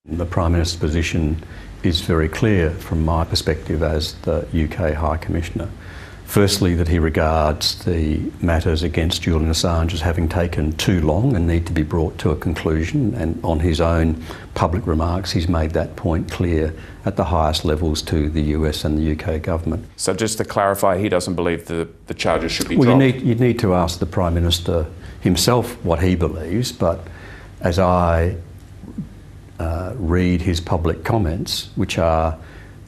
The Prime Minister's position is very clear from my perspective as the UK High Commissioner. Firstly, that he regards the matters against Julian Assange as having taken too long and need to be brought to a conclusion, and on his own public remarks he's made that point clear at the highest levels to the US and the UK government. So just to clarify, he doesn't believe the charges should be dropped? Well, you'd need to ask the Prime Minister himself what he believes, but as I read his public comments, which are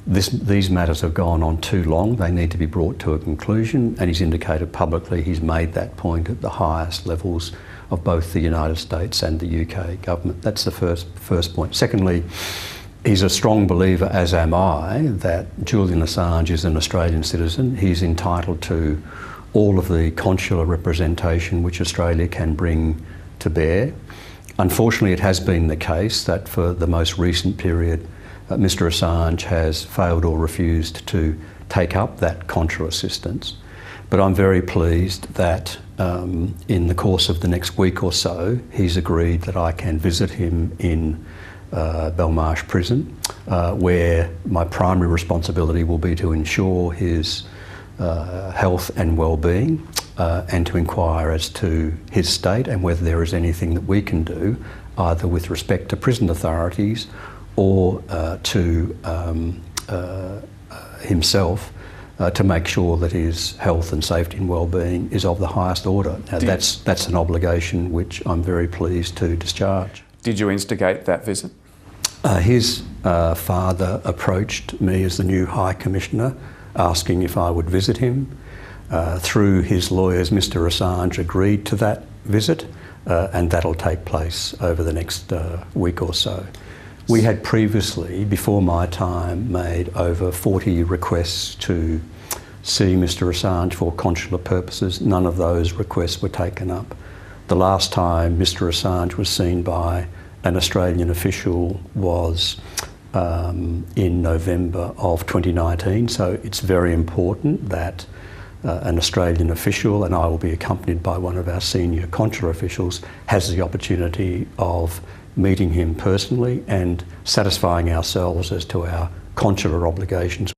these matters have gone on too long, they need to be brought to a conclusion, and he's indicated publicly he's made that point at the highest levels of both the United States and the UK government. That's the first point. Secondly, he's a strong believer, as am I, that Julian Assange is an Australian citizen. He's entitled to all of the consular representation which Australia can bring to bear. Unfortunately, it has been the case that for the most recent period, Mr Assange has failed or refused to take up that consular assistance. But I'm very pleased that in the course of the next week or so, he's agreed that I can visit him in Belmarsh Prison, where my primary responsibility will be to ensure his health and well-being, and to inquire as to his state and whether there is anything that we can do, either with respect to prison authorities or to himself, to make sure that his health and safety and well-being is of the highest order. Now, that's an obligation which I'm very pleased to discharge. Did you instigate that visit? His father approached me as the new High Commissioner, asking if I would visit him. Through his lawyers, Mr Assange agreed to that visit, and that'll take place over the next week or so. We had previously, before my time, made over 40 requests to see Mr Assange for consular purposes. None of those requests were taken up. The last time Mr Assange was seen by an Australian official was in November of 2019, so it's very important that an Australian official, and I will be accompanied by one of our senior consular officials, has the opportunity of meeting him personally and satisfying ourselves as to our consular obligations.